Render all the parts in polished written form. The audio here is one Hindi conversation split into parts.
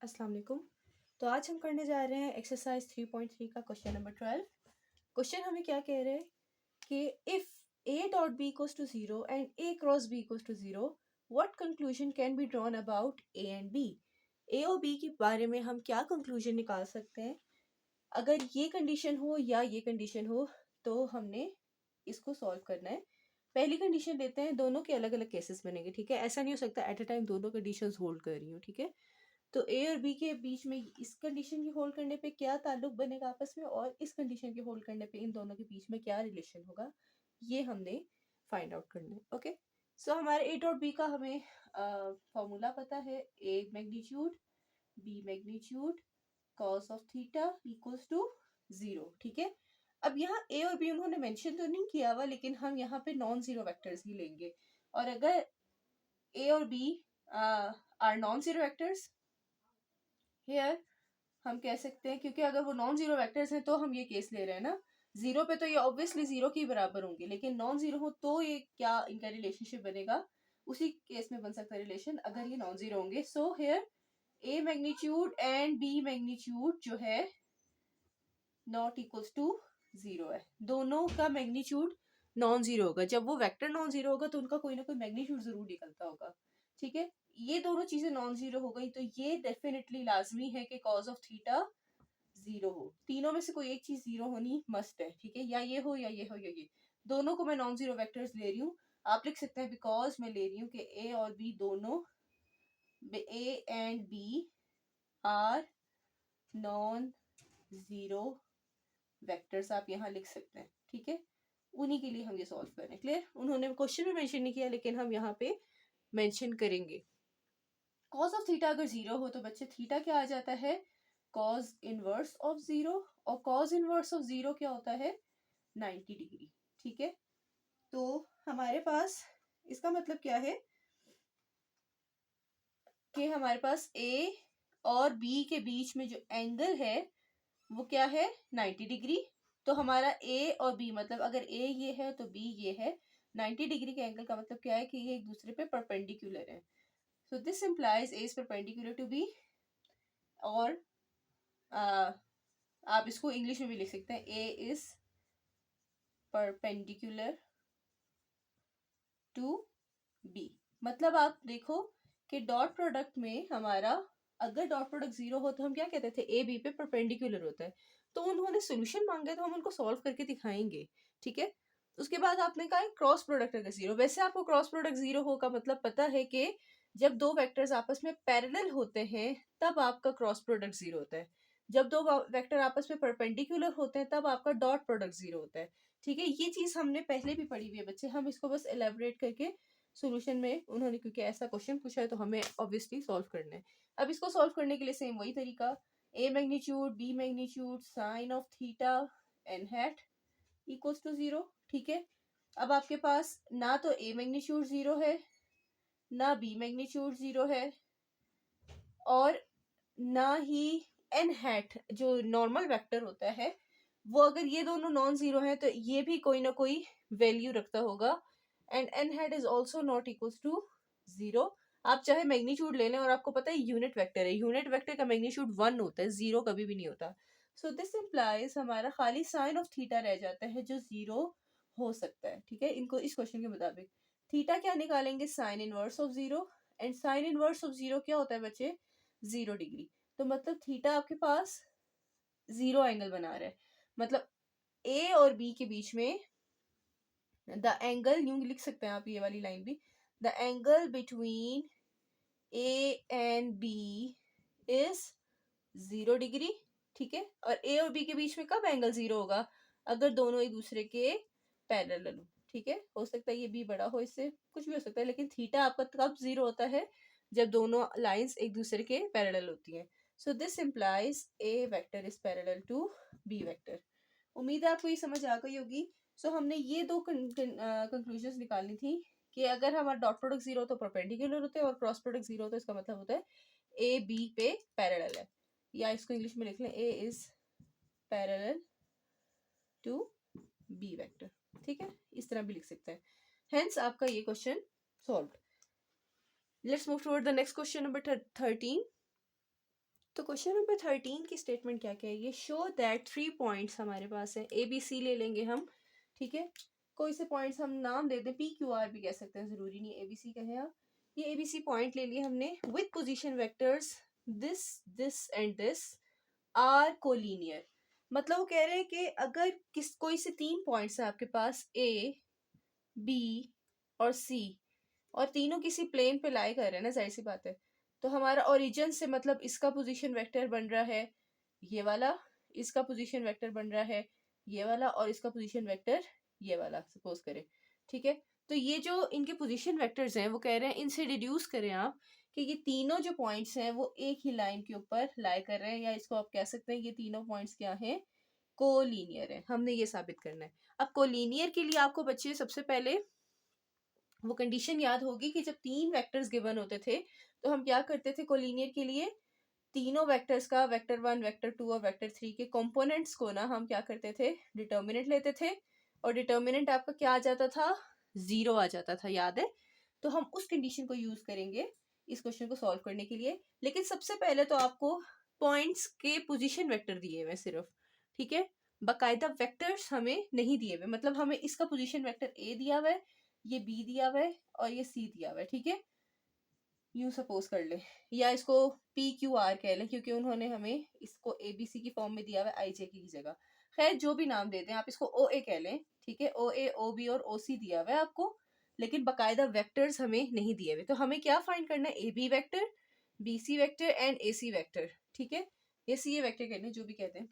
अस्सलाम वालेकुम। तो आज हम करने जा रहे हैं एक्सरसाइज 3.3 का क्वेश्चन नंबर 12। क्वेश्चन हमें क्या कह रहे हैं कि if a dot b equals to 0 and a cross b equals to 0, what conclusion can be drawn about a and b। a और b के बारे में हम क्या कंक्लूजन निकाल सकते हैं अगर ये कंडीशन हो या ये कंडीशन हो। तो हमने इसको सॉल्व करना है। पहली कंडीशन लेते हैं, दोनों के अलग अलग केसेस बनेंगे, ठीक है। ऐसा नहीं हो सकता एट अ टाइम दोनों कंडीशंस होल्ड कर रही हूँ, ठीक है। तो ए और बी के बीच में इस कंडीशन के होल्ड करने पे क्या ताल्लुक बनेगा आपस में, और इस कंडीशन के होल्ड करने पे इन दोनों के बीच में क्या रिलेशन होगा, ये हमने फाइंड आउट करना है। ओके, सो हमारे ए डॉट बी का हमें फॉर्मूला पता है, A magnitude B magnitude cos of theta equals to 0, ठीक है। अब यहाँ ए और बी उन्होंने मेंशन तो नहीं किया हुआ, लेकिन हम यहाँ पे नॉन जीरो वेक्टर्स ही लेंगे। और अगर ए और B are non zero vectors, here हम कह सकते हैं, क्योंकि अगर वो नॉन जीरो वेक्टर्स हैं तो हम ये केस ले रहे हैं ना, जीरो पे तो ये ऑब्वियसली जीरो के बराबर होंगे, लेकिन नॉन जीरो हो तो ये क्या इनका रिलेशनशिप बनेगा, उसी केस में बन सकता है रिलेशन अगर ये नॉन जीरो होंगे। So here A magnitude and B magnitude जो है नॉट इक्वल्स टू 0 है। दोनों का मैग्नीट्यूड नॉन जीरो होगा। जब वो वेक्टर नॉन जीरो होगा तो उनका कोई ना कोई मैग्नीट्यूड जरूर निकलता होगा, ठीक है। ये दोनों चीजें नॉन जीरो हो गई तो ये डेफिनेटली लाजमी है कि कॉज ऑफ थीटा 0 हो। तीनों में से कोई एक चीज 0 होनी मस्ट है, ठीक है। या ये हो या ये हो या ये, दोनों को मैं नॉन जीरो वेक्टर्स ले रही हूँ। आप लिख सकते हैं बिकॉज मैं ले रही हूँ कि ए और बी दोनों, A and B are non zero vectors, आप यहाँ लिख सकते हैं, ठीक है। उन्हीं के लिए हम ये सॉल्व कर रहे हैं। क्लियर? उन्होंने क्वेश्चन में मेंशन नहीं किया, लेकिन हम यहाँ पे मेंशन करेंगे। कॉस ऑफ थीटा अगर 0 हो तो बच्चे थीटा क्या आ जाता है, कॉस इनवर्स ऑफ 0, और कॉस इनवर्स ऑफ 0 क्या होता है, 90 डिग्री, ठीक है। तो हमारे पास इसका मतलब क्या है कि हमारे पास ए और बी के बीच में जो एंगल है वो क्या है, 90 डिग्री। तो हमारा ए और बी, मतलब अगर ए ये है तो बी ये है, 90 डिग्री के एंगल का मतलब क्या है कि ये एक दूसरे पे परपेंडिकुलर है। So this implies A is perpendicular to B. और आप इसको इंग्लिश में भी लिख सकते हैं, A is perpendicular to B. मतलब आप देखो कि डॉट प्रोडक्ट में हमारा, अगर डॉट प्रोडक्ट 0 हो तो हम क्या कहते थे, ए बी पे परपेंडिकुलर होता है। तो उन्होंने सोल्यूशन मांगे तो हम उनको सॉल्व करके दिखाएंगे, ठीक है। उसके बाद आपने कहा क्रॉस प्रोडक्ट अगर 0, वैसे आपको क्रॉस प्रोडक्ट 0 हो का मतलब पता है कि जब दो वेक्टर्स आपस में पैरेलल होते हैं तब आपका क्रॉस प्रोडक्ट 0 होता है। जब दो वेक्टर आपस में परपेंडिकुलर होते हैं तब आपका डॉट प्रोडक्ट 0 होता है, ठीक है। ये चीज हमने पहले भी पढ़ी हुई है बच्चे, हम इसको बस एलेबोरेट करके सोल्यूशन में उन्होंने, क्योंकि ऐसा क्वेश्चन पूछा है तो हमें ऑब्वियसली सॉल्व करना है। अब इसको सॉल्व करने के लिए सेम वही तरीका, A magnitude B magnitude sine of theta N hat equals to 0, ठीक है। अब आपके पास ना तो ए मैग्नीट्यूड 0 है, ना बी मैग्नीट्यूड 0 है, और ना ही एन हैट जो नॉर्मल वेक्टर होता है वो, अगर ये दोनों नॉन जीरो हैं तो ये भी कोई ना कोई वैल्यू रखता होगा, and N hat is also not equals to 0। आप चाहे मैग्नीट्यूड ले लें, और आपको पता है यूनिट वेक्टर है, यूनिट वेक्टर का मैग्नीट्यूड 1 होता है, 0 कभी भी नहीं होता। सो दिस इंप्लाइज हमारा खाली साइन ऑफ थीटा रह जाता है जो 0 हो सकता है, ठीक है। इनको इस क्वेश्चन के मुताबिक थीटा क्या निकालेंगे, sine inverse of 0, and sine inverse of 0 क्या होता है बच्चे, 0 डिग्री। तो मतलब थीटा आपके पास 0 एंगल बना रहा है, मतलब ए और बी के बीच में द एंगल, यूं लिख सकते हैं आप ये वाली लाइन भी, the angle between A and B is 0 degree, ठीक है। और ए और बी के बीच में कब एंगल 0 होगा, अगर दोनों एक दूसरे के पैरेलल हो, ठीक है। हो सकता है ये बी बड़ा हो, इससे कुछ भी हो सकता है, लेकिन थीटा आपका कब 0 होता है, जब दोनों लाइंस एक दूसरे के पैरेलल होती हैं। So this implies A vector is parallel to B vector. उम्मीद है आपको ये समझ आ गई होगी। सो हमने ये दो कंक्लूजन्स निकालनी थी कि अगर हमारा डॉट प्रोडक्ट 0 तो परपेंडिकुलर होते हैं, और क्रॉस प्रोडक्ट 0 तो इसका मतलब होता है ए बी पे पैरेलल है, या इसको इंग्लिश में लिख लें, A is parallel to B vector, ठीक है। इस तरह भी लिख सकते हैं। हेंस आपका ये question solved. Let's move toward the next question number 13। तो क्वेश्चन नंबर 13 की स्टेटमेंट क्या क्या है, ये शो दैट 3 पॉइंट्स हमारे पास है, ए बी सी ले लेंगे हम, ठीक है। कोई से पॉइंट्स हम नाम दे दें, पी क्यू आर भी कह सकते हैं, जरूरी नहीं ए बी सी कहें आप। ये ए बी सी पॉइंट ले लिए हमने with position vectors this this and this are collinear. मतलब वो कह रहे हैं कि अगर कोई से 3 पॉइंट्स है आपके पास ए बी और सी, और तीनों किसी प्लेन पे लाई कर रहे हैं ना, जाहिर सी बात है, तो हमारा ओरिजिन से मतलब इसका पोजीशन वेक्टर बन रहा है ये वाला, इसका पोजीशन वेक्टर बन रहा है ये वाला, और इसका पोजीशन वेक्टर ये वाला सपोज करें, ठीक है। तो ये जो इनके पोजीशन वेक्टर्स हैं वो कह रहे हैं इनसे डिड्यूस करें आप कि ये तीनों जो पॉइंट्स हैं वो एक ही लाइन के ऊपर लाई कर रहे हैं, या इसको आप कह सकते हैं ये तीनों पॉइंट्स क्या हैं, कोलिनियर है। हमने ये साबित करना है। अब कोलिनियर के लिए आपको बच्चे सबसे पहले वो कंडीशन याद होगी कि जब 3 वेक्टर्स गिवन होते थे तो हम क्या करते थे कोलिनियर के लिए, तीनों वेक्टर्स का वेक्टर 1 वेक्टर 2 और वेक्टर 3 के कंपोनेंट्स को ना हम क्या करते थे, डिटर्मिनेंट लेते थे, और डिटर्मिनेंट आपका क्या आ जाता था, 0 आ जाता था, याद है। तो हम उस कंडीशन को यूज करेंगे इस क्वेश्चन को सॉल्व करने के लिए। लेकिन सबसे पहले तो आपको पॉइंट्स के पोजीशन वेक्टर दिए हुए सिर्फ, ठीक है, बाकायदा वेक्टर्स हमें नहीं दिए हुए, मतलब हमें इसका पोजीशन वेक्टर ए दिया हुआ है, ये बी दिया हुआ है और ये सी दिया हुआ है, ठीक है, यूं सपोज कर ले, या इसको पी क्यू आर कह लें क्योंकि उन्होंने हमें इसको ए बी सी की फॉर्म में दिया हुआ है आई जे की जगह। खैर जो भी नाम देते हैं आप, इसको ओ ए कह लें, ठीक है, ओ ए ओ बी और ओ सी दिया हुआ है आपको, लेकिन बकायदा वेक्टर्स हमें नहीं दिए हुए। तो हमें क्या फाइंड करना है, A B vector, B C vector and A C vector, ठीक है, ये सी ए वैक्टर कहते हैं, जो भी कहते हैं।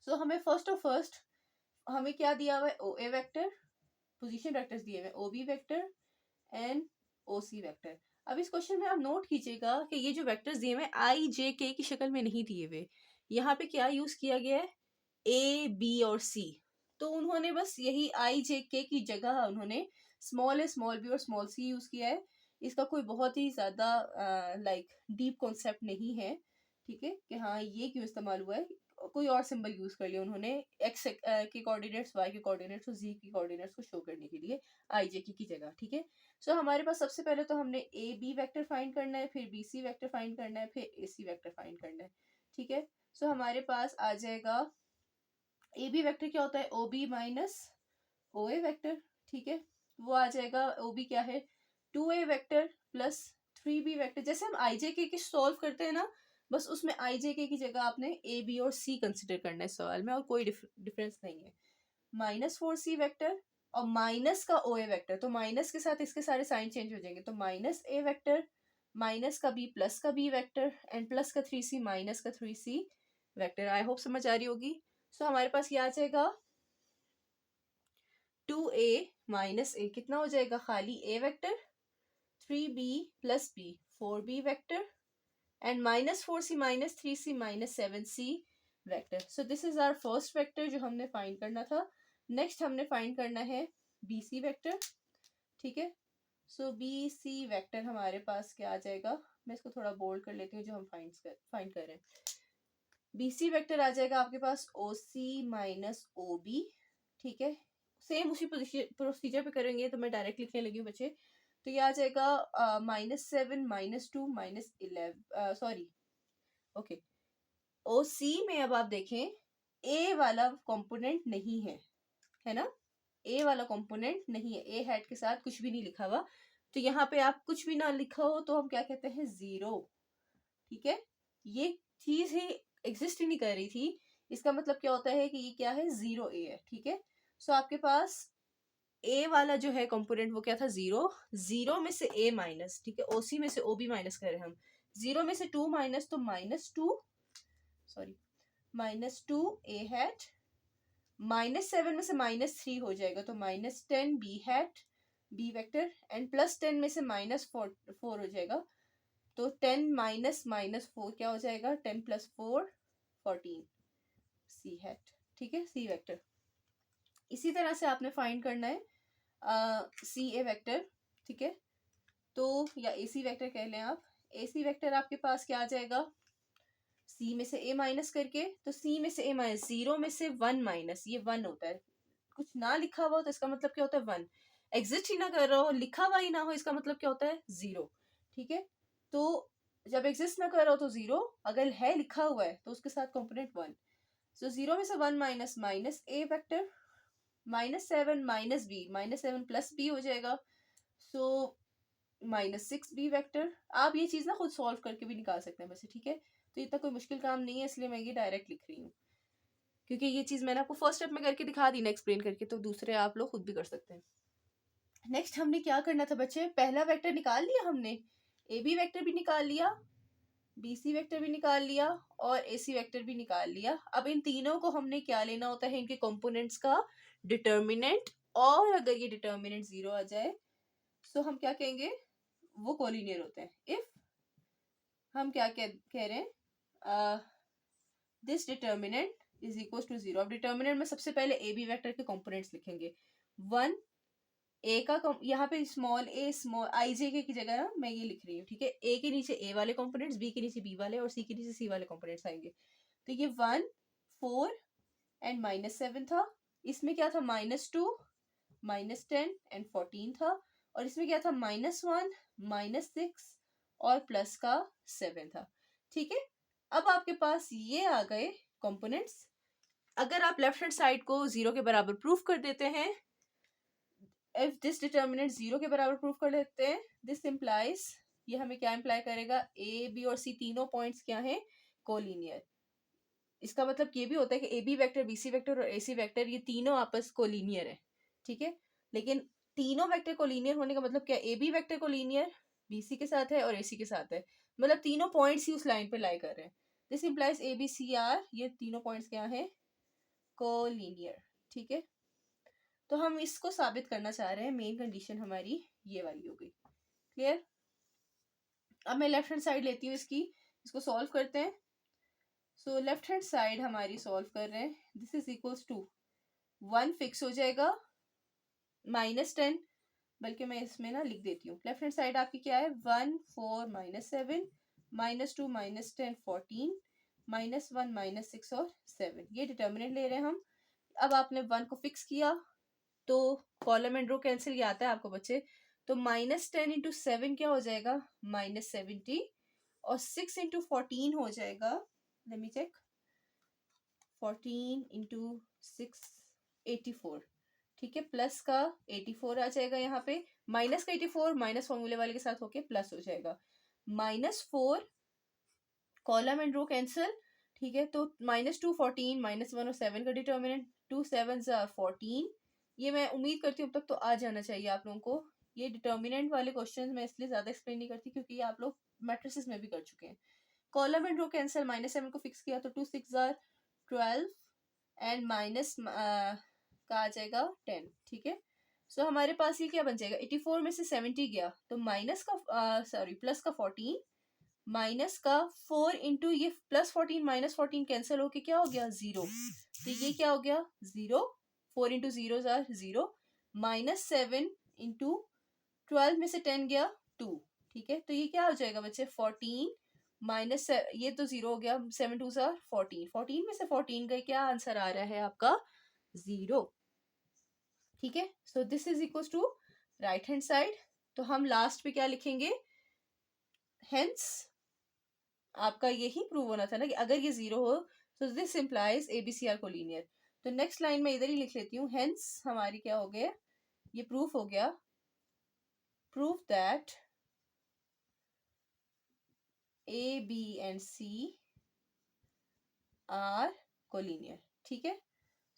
सो हमें फर्स्ट हमें क्या दिया हुआ है, O A vector, position vectors दिए हुए O B vector and O C vector. अब इस क्वेश्चन में आप नोट कीजिएगा कि ये जो वेक्टर्स दिए हुए आई जे के की शक्ल में नहीं दिए हुए, यहाँ पे क्या यूज किया गया है, ए बी और सी। तो उन्होंने बस यही आई जे के की जगह उन्होंने स्मॉल ए स्मॉल बी और स्मॉल सी यूज किया है। इसका कोई बहुत ही ज्यादा लाइक डीप कॉन्सेप्ट नहीं है, ठीक है, कि हाँ ये क्यों इस्तेमाल हुआ है, कोई और सिंबल यूज कर लिया उन्होंने एक्स के कोऑर्डिनेट्स, वाई के कोऑर्डिनेट्स और जी के कोऑर्डिनेट्स को शो करने के लिए आई जे की जगह, ठीक है। सो हमारे पास सबसे पहले तो हमने ए बी वेक्टर फाइंड करना है, फिर बी सी वेक्टर फाइंड करना है, फिर ए सी वेक्टर फाइंड करना है, ठीक है। सो हमारे पास आ जाएगा ए बी वेक्टर क्या होता है, ओ बी माइनस ओ ए वेक्टर, ठीक है, वो आ जाएगा, ओ बी क्या है, 2a vector plus 3b vector. जैसे हम आई जे के सॉल्व करते हैं ना, बस उसमें आई जे के की जगह आपने ए बी और सी कंसिडर करना है सवाल में, और कोई डिफरेंस नहीं है। माइनस 4c वेक्टर और माइनस का ओ ए वेक्टर, तो माइनस के साथ इसके सारे साइन चेंज हो जाएंगे, तो माइनस ए वेक्टर, माइनस का बी प्लस का बी वेक्टर एंड प्लस का 3c माइनस का 3c वेक्टर। आई होप समझ आ रही होगी। सो हमारे पास क्या आ जाएगा, 2a माइनस ए कितना हो जाएगा, खाली a vector, 3b plus b 4b vector and minus 4c minus 3c minus 7c vector. So this is our first vector जो हमने फाइंड करना था। नेक्स्ट हमने फाइंड करना है bc वेक्टर, ठीक है। सो bc वेक्टर हमारे पास क्या आ जाएगा, मैं इसको थोड़ा बोल्ड कर लेती हूँ जो हम फाइंड कर रहे हैं। bc वेक्टर आ जाएगा आपके पास oc माइनस ob, ठीक है, सेम उसी प्रोसीजर पे करेंगे, तो मैं डायरेक्ट लिखने लगी हूँ बच्चे। तो ये आ जाएगा -7 -2 -11 सॉरी, ओके, ओ सी में अब आप देखें ए वाला कंपोनेंट नहीं है ना, ए वाला कंपोनेंट नहीं है, ए हैट के साथ कुछ भी नहीं लिखा हुआ, तो यहाँ पे आप कुछ भी ना लिखा हो तो हम क्या कहते हैं, 0, ठीक है। ये चीज ही एग्जिस्ट ही नहीं कर रही थी, इसका मतलब क्या होता है कि ये क्या है, 0a है, ठीक है। सो आपके पास ए वाला जो है कंपोनेंट वो क्या था, 0 में से ए माइनस, ठीक है, ओसी में से ओ बी माइनस करें हम, 0 में से 2 माइनस, तो -2 सॉरी -2 ए हैट, -7 में से -3 हो जाएगा, तो -10 B hat B vector and +10 में से -4 हो जाएगा, तो 10 -4 क्या हो जाएगा, 10 + 4 14 सी हैट, ठीक है, सी वेक्टर। इसी तरह से आपने फाइंड करना है सी ए वेक्टर, ठीक है, तो या ए सी वेक्टर कह लें आप। ए सी वेक्टर आपके पास क्या आ जाएगा, सी में से ए माइनस करके, तो सी में से ए माइनस, 0 में से 1 माइनस, ये 1 होता है, कुछ ना लिखा हुआ हो तो इसका मतलब क्या होता है, 1, एग्जिस्ट ही ना कर रहा हो, लिखा हुआ ही ना हो, इसका मतलब क्या होता है, 0, ठीक है। तो जब एग्जिस्ट ना कर रहा हो तो 0, अगर है लिखा हुआ है तो उसके साथ कंपोनेंट 1। सो 0 में से 1 minus minus A vector, -7 minus B, -7 plus B हो जाएगा, सो -6b वेक्टर। आप ये चीज़ ना खुद सॉल्व करके भी निकाल सकते हैं वैसे, ठीक है। तो इतना कोई मुश्किल काम नहीं है, इसलिए मैं ये डायरेक्ट लिख रही हूँ, क्योंकि ये चीज़ मैंने आपको फर्स्ट स्टेप में करके दिखा दी ना एक्सप्लेन करके, तो दूसरे आप लोग खुद भी कर सकते हैं। नेक्स्ट हमने क्या करना था बच्चे, पहला वेक्टर निकाल लिया हमने, ए बी वेक्टर भी निकाल लिया, बी सी वेक्टर भी निकाल लिया और ए सी वेक्टर भी निकाल लिया। अब इन तीनों को हमने क्या लेना होता है, इनके कंपोनेंट्स का डिटर्मिनेंट, और अगर ये डिटर्मिनेंट 0 आ जाए तो हम क्या कहेंगे, वो कोलिनियर होते हैं। इफ हम क्या कह रहे हैं, this determinant is equal to 0। अब डिटर्मिनेंट में सबसे पहले ए बी वेक्टर के कंपोनेंट्स लिखेंगे। 1 ए का यहाँ पे स्मॉल ए स्मॉल आई जे की जगह ना मैं ये लिख रही हूँ, ठीक है। ए के नीचे ए वाले कंपोनेंट्स, बी के नीचे बी वाले और सी के नीचे सी वाले कंपोनेंट्स आएंगे। तो ये 1 4 एंड -7 था। इसमें क्या था, -2 -10 एंड 14 था। और इसमें क्या था, -1 -6 और प्लस का 7 था, ठीक है। अब आपके पास ये आ गए कंपोनेंट्स। अगर आप लेफ्ट हैंड साइड को 0 के बराबर प्रूफ कर देते हैं, इफ दिस डिटर्मिनेंट 0 के बराबर प्रूफ कर देते हैं, दिस इंप्लाइज, ये हमें क्या इंप्लाई करेगा, ए बी और सी तीनों पॉइंट्स क्या हैं, कोलिनियर। इसका मतलब ये भी होता है कि A B vector, B C vector और ए सी वेक्टर ये तीनों आपस कोलिनियर है, ठीक है। लेकिन तीनों वेक्टर कोलिनियर होने का मतलब क्या, A B vector collinear B C के साथ है और ए सी के साथ है, मतलब तीनों पॉइंट्स ही उस लाइन पे लाई कर रहे हैं। This implies A B C are, ये तीनों पॉइंट्स क्या हैं, कोलिनियर, ठीक है। तो हम इसको साबित करना चाह रहे हैं, मेन कंडीशन हमारी ये वाली हो गई, क्लियर। अब मैं लेफ्ट हैंड साइड लेती हूँ इसकी, इसको सॉल्व करते हैं। सो लेफ्ट हैंड साइड हमारी सॉल्व कर रहे हैं, this is equals to 1 fix हो जाएगा, -10, बल्कि मैं इसमें ना लिख देती हूँ, लेफ्ट हैंड साइड आपकी क्या है, 1 4 -7 -2 -10 14 -1 -6 और 7, ये डिटर्मिनेंट ले रहे हैं हम। अब आपने 1 को फिक्स किया तो कॉलम एंड रो कैंसिल किया आता है आपको बच्चे, तो -10 इंटू 7 क्या हो जाएगा, -70 और 6 इंटू 14 हो जाएगा, लेट मी चेक, 14 इंटू 6 84, ठीक है। प्लस का 84 आ जाएगा यहाँ पे, माइनस का 84 माइनस फॉर्मूले वाले के साथ होके प्लस हो जाएगा, -4 कॉलम एंड रो कैंसिल, ठीक है। तो -2 14 -1 और 7 का डिटर्मिनेंट, 2 7 14। ये मैं उम्मीद करती हूँ अब तक तो आ जाना चाहिए आप लोगों को। ये डिटर्मिनेंट वाले क्वेश्चंस मैं इसलिए ज्यादा एक्सप्लेन नहीं करती क्योंकि ये आप लोग मैट्रिसेस में भी कर चुके हैं। कॉलम एंड रो कैंसिल, -7 को फिक्स किया तो 2 6 12 एंड माइनस का आ जाएगा 10, ठीक है। सो हमारे पास ये क्या बन जाएगा, 84 में से 70 गया तो माइनस का सॉरी प्लस का 14 माइनस का 4 इंटू ये +14 -14 कैंसिल होके क्या हो गया, 0। तो ये क्या हो गया, 0, 4 इंटू 0 0, -7 इंटू 12 में से 10 गया 2, ठीक है। तो ये क्या हो जाएगा बच्चे, 14 माइनस, ये तो 0 हो गया, 7 2 14, 14 में से 14 का क्या आंसर आ रहा है आपका, 0, ठीक है। So this is equal to right hand side. तो हम लास्ट पे क्या लिखेंगे, हेंस आपका यही प्रूव होना था ना कि अगर ये 0 हो तो दिस इंप्लाइज ABCR कोलिनियर। तो नेक्स्ट लाइन में इधर ही लिख लेती हूँ, हेंस हमारी क्या हो गया, ये प्रूफ हो गया, proof that A B and C are collinear, ठीक है।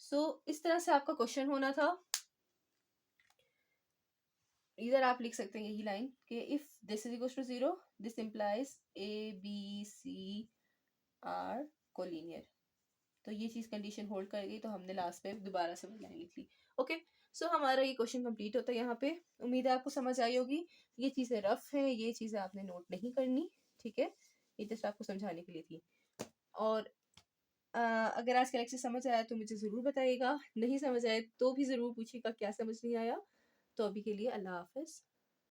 सो इस तरह से आपका क्वेश्चन होना था। इधर आप लिख सकते हैं यही लाइन कि if this is equal to 0 this implies ABC are collinear. तो ये चीज कंडीशन होल्ड कर गई तो हमने लास्ट पे दोबारा से वो लाइन लिख ली। ओके, सो हमारा ये क्वेश्चन कंप्लीट होता है यहाँ पे। उम्मीद है आपको समझ आई होगी। ये चीजें रफ है, ये चीजें आपने नोट नहीं करनी, ठीक है। ये जस्ट आपको समझाने के लिए थी। और अगर आज का लेक्चर समझ आया तो मुझे ज़रूर बताइएगा, नहीं समझ आए तो भी ज़रूर पूछिएगा क्या समझ नहीं आया। तो अभी के लिए अल्लाह हाफिज़।